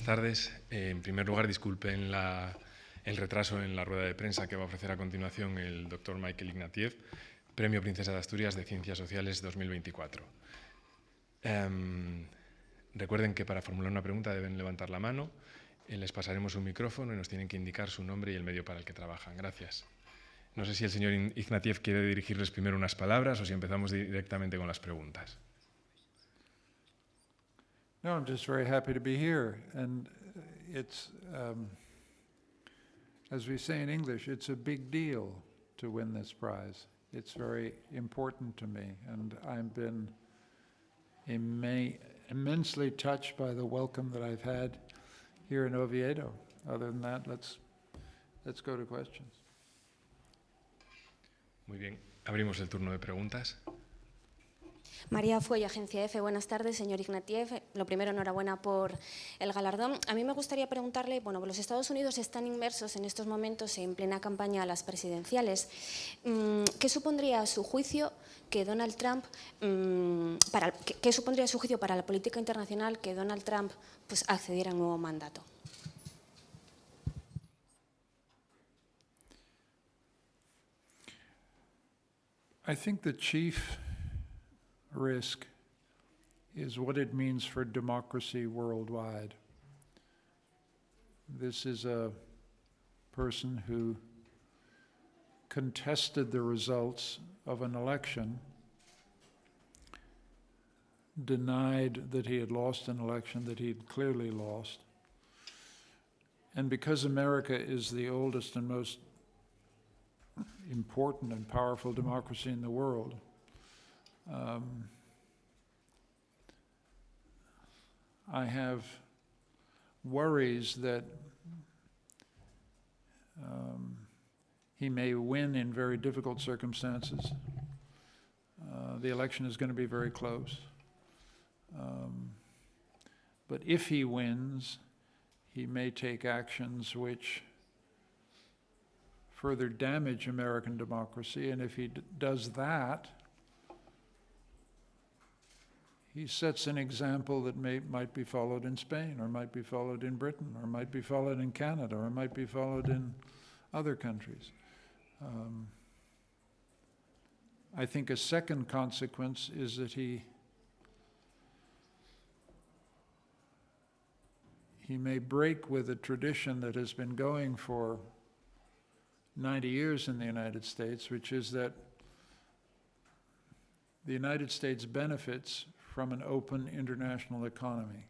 Buenas tardes. En primer lugar, disculpen el retraso en la rueda de prensa que va a ofrecer a continuación el doctor Michael Ignatieff, Premio Princesa de Asturias de Ciencias Sociales 2024. Recuerden que para formular una pregunta deben levantar la mano, les pasaremos un micrófono y nos tienen que indicar su nombre y el medio para el que trabajan. Gracias. No sé si el señor Ignatieff quiere dirigirles primero unas palabras o si empezamos directamente con las preguntas. No, I'm just very happy to be here. And it's, as we say in English, it's a big deal to win this prize. It's very important to me. And I've been immensely touched by the welcome that I've had here in Oviedo. Other than that, let's go to questions. Muy bien. Abrimos el turno de preguntas. María Fuey, Agencia F. Buenas tardes, señor Ignatieff. Lo primero, enhorabuena por el galardón. A mí me gustaría preguntarle, bueno, los Estados Unidos están inmersos en estos momentos en plena campaña a las presidenciales. ¿Qué supondría a su juicio que Donald Trump, qué supondría a su juicio para la política internacional que Donald Trump pues, accediera a un nuevo mandato? I think the chief risk is what it means for democracy worldwide. This is a person who contested the results of an election, denied that he had lost an election that he had clearly lost. And because America is the oldest and most important and powerful democracy in the world, I have worries that he may win in very difficult circumstances. The election is going to be very close. But if he wins, he may take actions which further damage American democracy, and if he does that, he sets an example that might be followed in Spain, or might be followed in Britain, or might be followed in Canada, or might be followed in other countries. I think a second consequence is that he may break with a tradition that has been going for 90 years in the United States, which is that the United States benefits from an open international economy.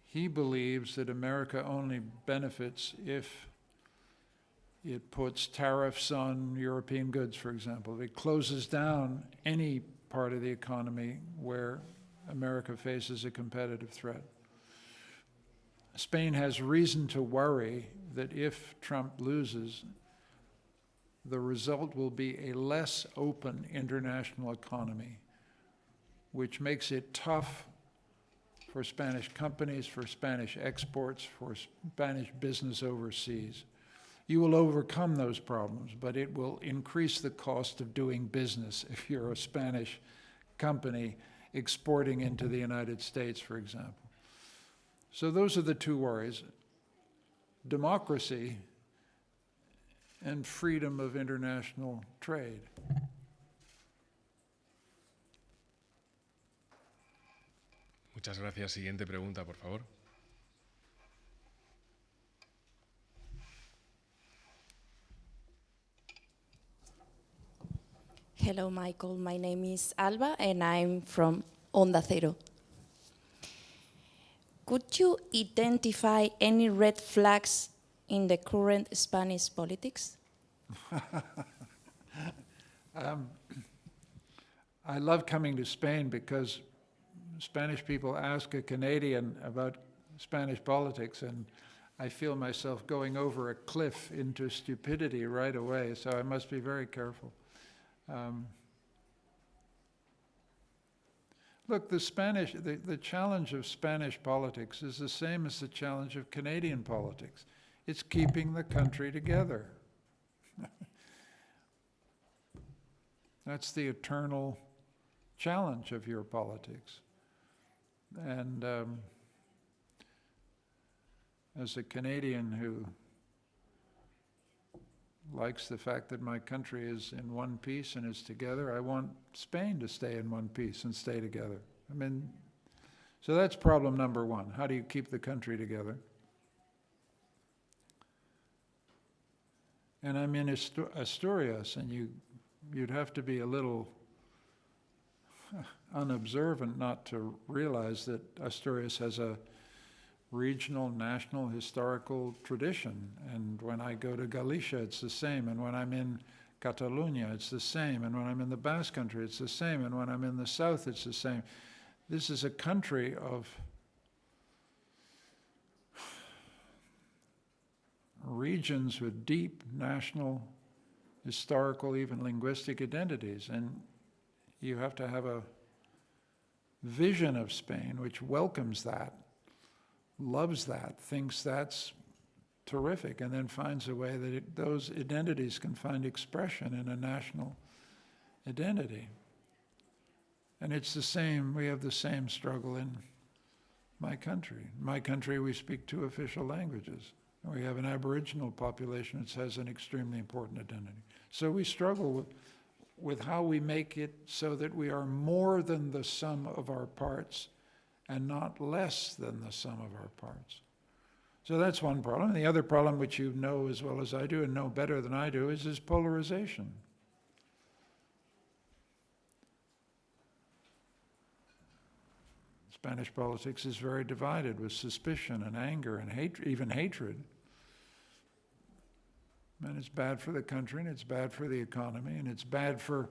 He believes that America only benefits if it puts tariffs on European goods, for example. If it closes down any part of the economy where America faces a competitive threat. Spain has reason to worry that if Trump loses, the result will be a less open international economy, which makes it tough for Spanish companies, for Spanish exports, for Spanish business overseas. You will overcome those problems, but it will increase the cost of doing business if you're a Spanish company exporting into the United States, for example. So those are the two worries: democracy and freedom of international trade. Muchas gracias. Siguiente pregunta, por favor. Hello, Michael. My name is Alba, and I'm from Onda Cero. Could you identify any red flags in the current Spanish politics? I love coming to Spain because Spanish people ask a Canadian about Spanish politics, and I feel myself going over a cliff into stupidity right away, so I must be very careful. Look, the challenge of Spanish politics is the same as the challenge of Canadian politics. It's keeping the country together. That's the eternal challenge of your politics. And as a Canadian who likes the fact that my country is in one piece and is together, I want Spain to stay in one piece and stay together. I mean, so that's problem number one. How do you keep the country together? And I'm in Asturias, and you'd have to be a little unobservant not to realize that Asturias has a regional, national, historical tradition. And when I go to Galicia, it's the same. And when I'm in Catalonia, it's the same. And when I'm in the Basque Country, it's the same. And when I'm in the south, it's the same. This is a country of regions with deep national, historical, even linguistic identities. And you have to have a vision of Spain which welcomes that, loves that, thinks that's terrific, and then finds a way that those identities can find expression in a national identity. And it's the same, we have the same struggle in my country. In my country, we speak 2 official languages. We have an Aboriginal population that has an extremely important identity. So we struggle with how we make it so that we are more than the sum of our parts and not less than the sum of our parts. So that's one problem. And the other problem, which you know as well as I do and know better than I do, is polarization. Spanish politics is very divided with suspicion and anger and hatred, even hatred. And it's bad for the country, and it's bad for the economy, and it's bad for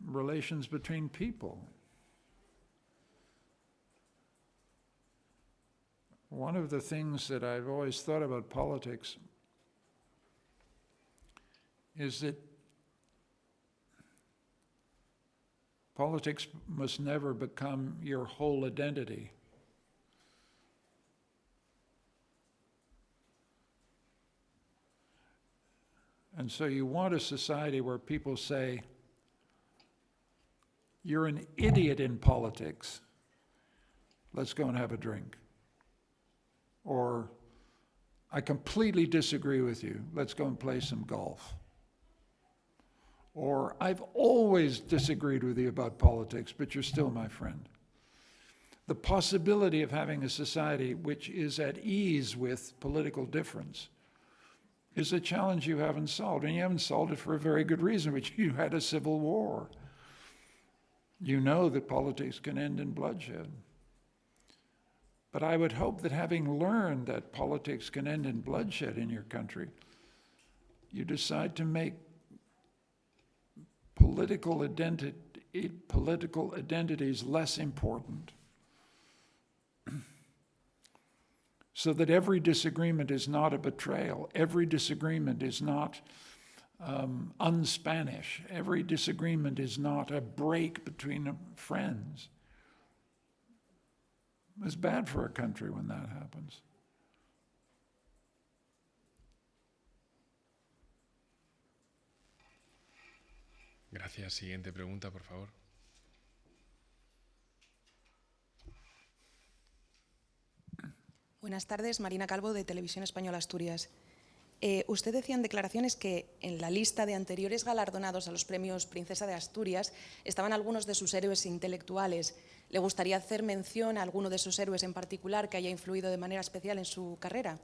relations between people. One of the things that I've always thought about politics is that politics must never become your whole identity. And so you want a society where people say, you're an idiot in politics, let's go and have a drink. Or, I completely disagree with you, let's go and play some golf. Or, I've always disagreed with you about politics, but you're still my friend. The possibility of having a society which is at ease with political difference is a challenge you haven't solved, and you haven't solved it for a very good reason, which you had a civil war. You know that politics can end in bloodshed. But I would hope that having learned that politics can end in bloodshed in your country, you decide to make political identities less important. So that every disagreement is not a betrayal. Every disagreement is not un-Spanish. Every disagreement is not a break between friends. It's bad for a country when that happens. Gracias. Siguiente pregunta, por favor. Buenas tardes, Marina Calvo, de Televisión Española Asturias. Usted decía en declaraciones que en la lista de anteriores galardonados a los premios Princesa de Asturias estaban algunos de sus héroes intelectuales. ¿Le gustaría hacer mención a alguno de esos héroes en particular que haya influido de manera especial en su carrera?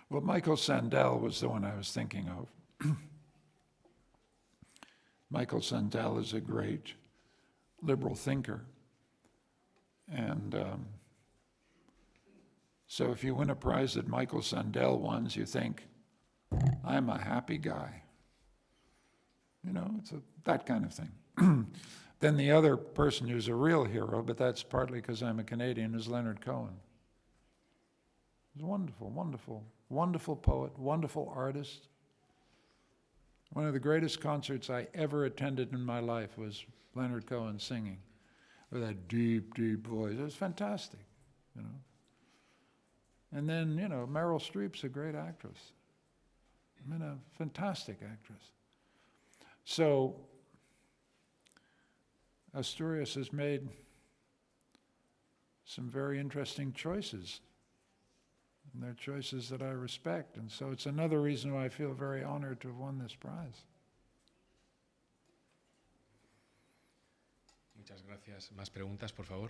Well, Michael Sandel was the one I was thinking of. Michael Sandel is a great liberal thinker. And so if you win a prize that Michael Sandel wins, you think, I'm a happy guy. You know, it's that kind of thing. Then the other person who's a real hero, but that's partly because I'm a Canadian, is Leonard Cohen. He's a wonderful, wonderful, wonderful poet, wonderful artist. One of the greatest concerts I ever attended in my life was Leonard Cohen singing with that deep, deep voice. It was fantastic, you know. And then, you know, Meryl Streep's a great actress. I mean, a fantastic actress. So Asturias has made some very interesting choices. And they're choices that I respect. And so it's another reason why I feel very honored to have won this prize. Muchas gracias. ¿Más preguntas, por favor?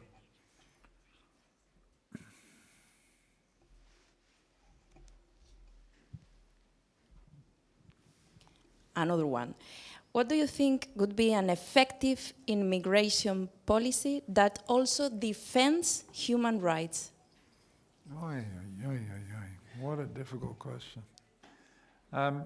Another one. What do you think would be an effective immigration policy that also defends human rights? Oy, oy, oy, oy, oy. What a difficult question. I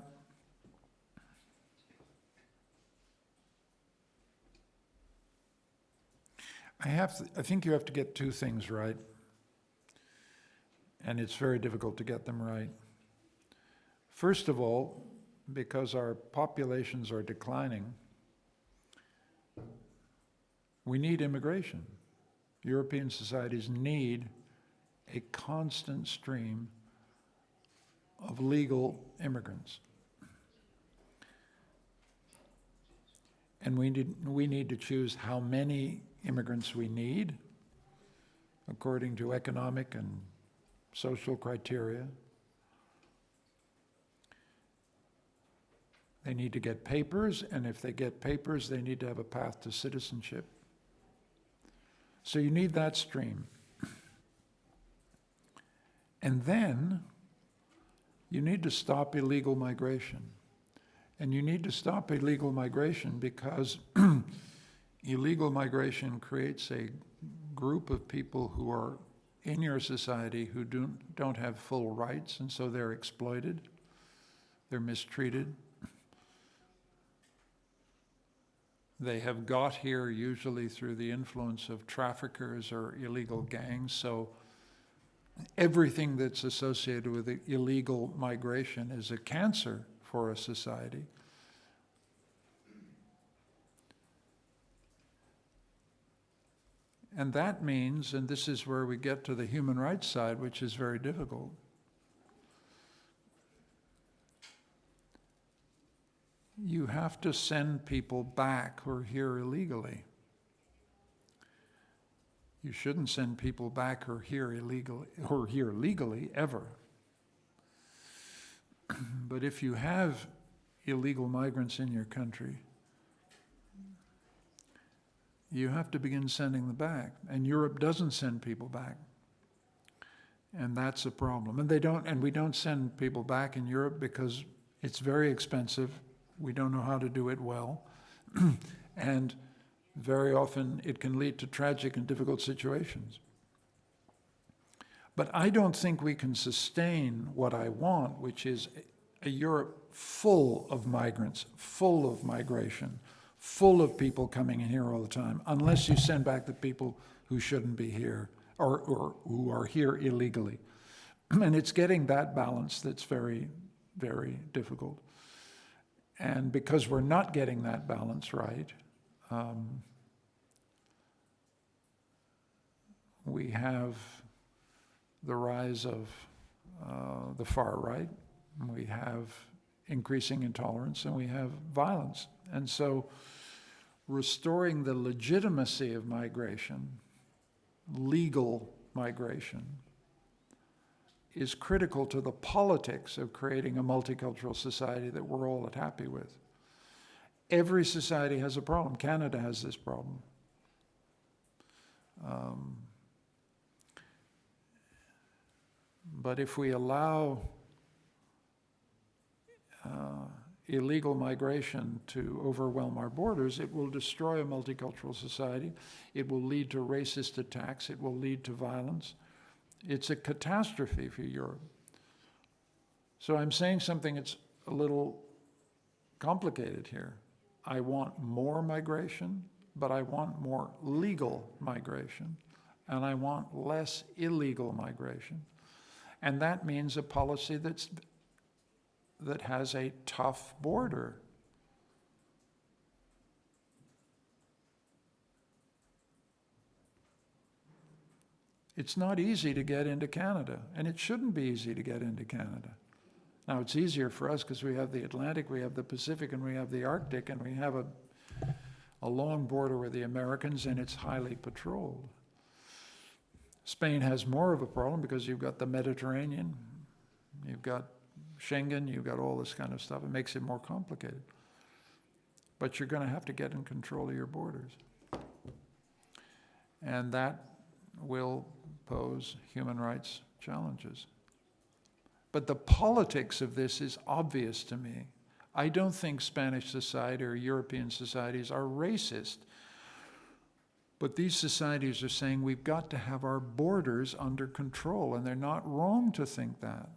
think you have to get two things right, and it's very difficult to get them right. First of all, because our populations are declining, we need immigration. European societies need a constant stream of legal immigrants. And we need to choose how many immigrants we need according to economic and social criteria. They need to get papers, and if they get papers, they need to have a path to citizenship. So you need that stream. And then you need to stop illegal migration. And you need to stop illegal migration because illegal migration creates a group of people who are in your society who don't have full rights, and so they're exploited, they're mistreated. They have got here usually through the influence of traffickers or illegal gangs, so everything that's associated with illegal migration is a cancer for a society. And that means, and this is where we get to the human rights side, which is very difficult. You have to send people back who are here illegally. You shouldn't send people back who are here illegally, who are here legally, ever. But if you have illegal migrants in your country, you have to begin sending them back. And Europe doesn't send people back. And that's a problem. And we don't send people back in Europe because it's very expensive. We don't know how to do it well. And very often it can lead to tragic and difficult situations. But I don't think we can sustain what I want, which is a Europe full of migrants, full of migration, full of people coming in here all the time, unless you send back the people who shouldn't be here or who are here illegally. And it's getting that balance that's very, very difficult. And because we're not getting that balance right, we have the rise of the far right, we have increasing intolerance, and we have violence. And so restoring the legitimacy of migration, legal migration, is critical to the politics of creating a multicultural society that we're all happy with. Every society has a problem. Canada has this problem. But if we allow illegal migration to overwhelm our borders, it will destroy a multicultural society. It will lead to racist attacks. It will lead to violence. It's a catastrophe for Europe. So I'm saying something that's a little complicated here. I want more migration, but I want more legal migration, and I want less illegal migration. And that means a policy that has a tough border. It's not easy to get into Canada, and it shouldn't be easy to get into Canada. Now, it's easier for us because we have the Atlantic, we have the Pacific, and we have the Arctic, and we have a long border with the Americans, and it's highly patrolled. Spain has more of a problem because you've got the Mediterranean, you've got Schengen, you've got all this kind of stuff. It makes it more complicated. But you're going to have to get in control of your borders. And that will pose human rights challenges. But the politics of this is obvious to me. I don't think Spanish society or European societies are racist. But these societies are saying we've got to have our borders under control, and they're not wrong to think that.